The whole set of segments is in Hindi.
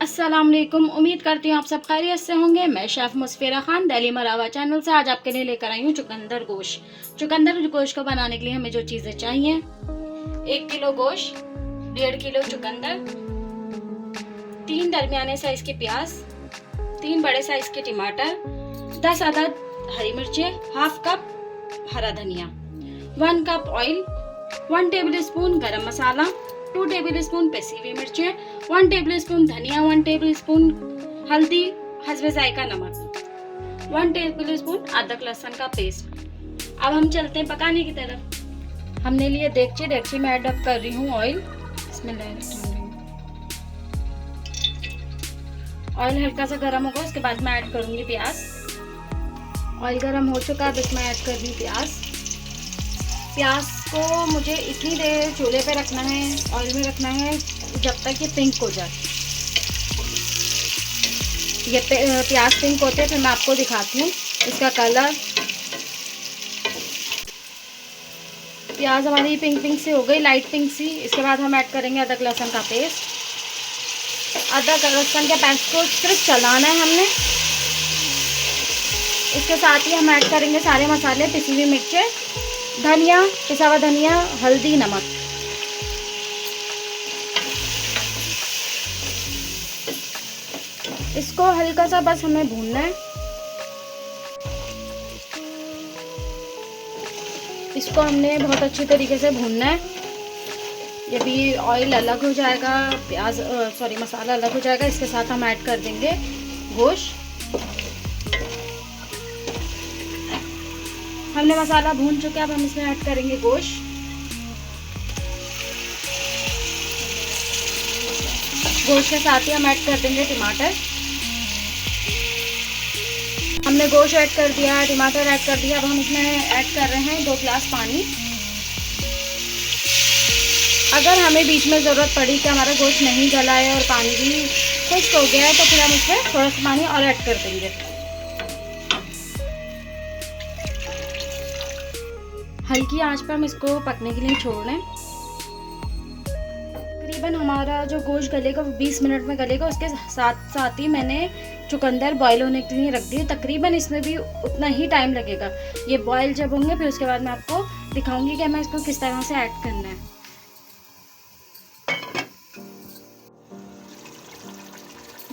अस्सलाम वालेकुम। उम्मीद करती हूँ आप सब खैरियत से होंगे। मैं शेफ़ मुस्फिरा खान दिल्ली मरावा चैनल से आज आपके लिए लेकर आई हूँ चुकंदर गोश्त। चुकंदर गोश्त को बनाने के लिए हमें जो चीज़ें चाहिए, 1 किलो गोश्त, 1.5 किलो चुकंदर, 3 दरमियाने साइज़ के प्याज, 3 बड़े साइज़ के टमाटर, 10 अदद हरी मिर्चें, हाफ कप हरा धनिया, 1 कप ऑयल, 1 टेबल स्पून गरम मसाला, 2 टेबल स्पून पिसी हुई मिर्चें, 1 टेबल स्पून धनिया, 1 टेबल स्पून हल्दी, हस्बे जायका नमक, 1 टेबल स्पून अदरक लहसुन का पेस्ट। अब हम चलते हैं पकाने की तरफ। हमने लिए डेगची में ऐड कर रही हूँ ऑयल। ऑयल हल्का सा गर्म होगा, उसके बाद मैं ऐड करूँगी प्याज। ऑयल गर्म हो चुका है, अब इसमें ऐड कर रही हूँ प्याज। प्याज को मुझे इतनी देर चूल्हे पे रखना है, ऑयल में रखना है जब तक ये पिंक हो जाए। ये प्याज पिंक होते हैं, फिर मैं आपको दिखाती हूँ इसका कलर। प्याज हमारी पिंक सी हो गई, लाइट पिंक सी। इसके बाद हम ऐड करेंगे अदरक लहसुन का पेस्ट। अदरक लहसुन के पेस्ट को सिर्फ चलाना है हमने। इसके साथ ही हम ऐड करेंगे सारे मसाले, पिसी हुई मिर्चें, धनिया, पिसा हुआ धनिया, हल्दी, नमक। इसको हल्का सा बस हमें भूनना है। इसको हमने बहुत अच्छी तरीके से भूनना है। जब भी ऑयल अलग हो जाएगा, मसाला अलग हो जाएगा, इसके साथ हम ऐड कर देंगे गोश्त। हमने मसाला भून चुके हैं, अब हम इसमें ऐड करेंगे गोश्त। गोश्त के साथ ही हम ऐड कर देंगे टमाटर। हमने गोश्त ऐड कर दिया, टमाटर ऐड कर दिया। अब हम इसमें ऐड कर रहे हैं 2 गिलास पानी। अगर हमें बीच में ज़रूरत पड़ी कि हमारा गोश्त नहीं गला है और पानी भी खुश्क हो गया है, तो फिर हम इसमें थोड़ा सा पानी और ऐड कर देंगे। हल्की आंच पर हम इसको पकने के लिए छोड़ रहे हैं। तकरीबन हमारा जो गोश्त गलेगा वो 20 मिनट में गलेगा। उसके साथ साथ ही मैंने चुकंदर बॉईल होने के लिए रख दिए। तकरीबन इसमें भी उतना ही टाइम लगेगा। ये बॉईल जब होंगे फिर उसके बाद मैं आपको दिखाऊंगी कि हमें इसको किस तरह से ऐड करना है।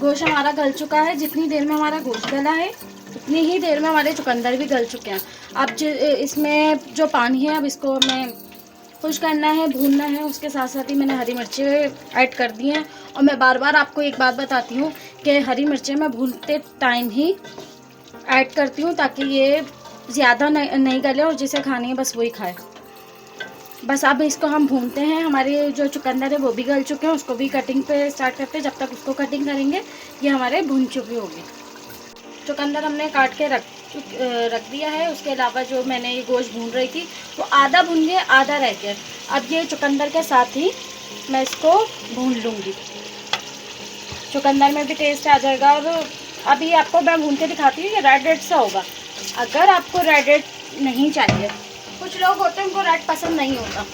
गोश्त हमारा गल चुका है। जितनी देर में हमारा गोश्त गला है उतनी ही देर में हमारे चुकंदर भी गल चुके हैं। अब इसमें जो पानी है, अब इसको हमें खुश करना है, भूनना है। उसके साथ साथ ही मैंने हरी मिर्चें ऐड कर दी हैं। और मैं बार बार आपको एक बात बताती हूँ कि हरी मिर्चें मैं भूनते टाइम ही ऐड करती हूँ, ताकि ये ज़्यादा नहीं गले और जिसे खानी है बस वही खाए। बस अब इसको हम भूनते हैं। हमारे जो चुकंदर है वो भी गल चुके हैं, उसको भी कटिंग पे स्टार्ट करते हैं। जब तक उसको कटिंग करेंगे ये हमारे भून चुकी होगी। चुकंदर हमने काट के रख दिया है। उसके अलावा जो मैंने ये गोश्त भून रही थी वो आधा भून गया, आधा रह गया। अब ये चुकंदर के साथ ही मैं इसको भून लूँगी। चुकंदर में भी टेस्ट आ जाएगा। और अभी आपको मैं भून के दिखाती हूँ, ये रेड सा होगा। अगर आपको रेड नहीं चाहिए, कुछ लोग होते हैं उनको रेड पसंद नहीं होता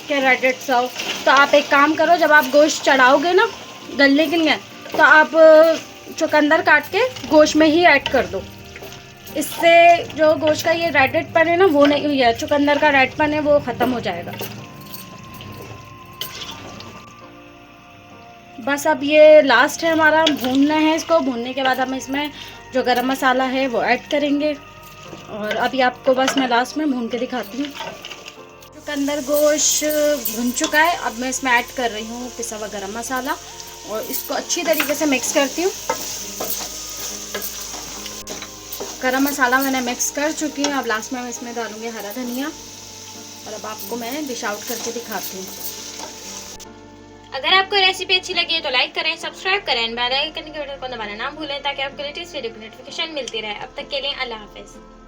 कि रेड सा हो, तो आप एक काम करो, जब आप गोश्त चढ़ाओगे ना गलने के लिए, तो आप चुकंदर काट के गोश्त में ही ऐड कर दो। इससे जो गोश्त का ये रेडपन है ना, वो नहीं, या चुकंदर का रेडपन है वो ख़त्म हो जाएगा। बस अब ये लास्ट है हमारा, भूनना है इसको। भूनने के बाद हम इसमें जो गरम मसाला है वो ऐड करेंगे। और अभी आपको बस मैं लास्ट में भून के दिखाती हूँ। चुकंदर गोश्त भुन चुका है। अब मैं इसमें ऐड कर रही हूँ पिसा हुआ गरम मसाला और इसको अच्छी तरीके से मिक्स करती हूँ। गरम मसाला मैंने मिक्स कर चुकी हूँ। अब लास्ट में मैं इसमें डालूँगी हरा धनिया। और अब आपको मैं डिश आउट करके दिखाती हूँ। अगर आपको रेसिपी अच्छी लगी है तो लाइक करें, सब्सक्राइब करें, बेल आइकन के बटन को दबाना ना भूलें, ताकि आपको लेटेस्ट वीडियो की नोटिफिकेशन मिलती रहे। अब तक के लिए अल्लाह हाफिज़।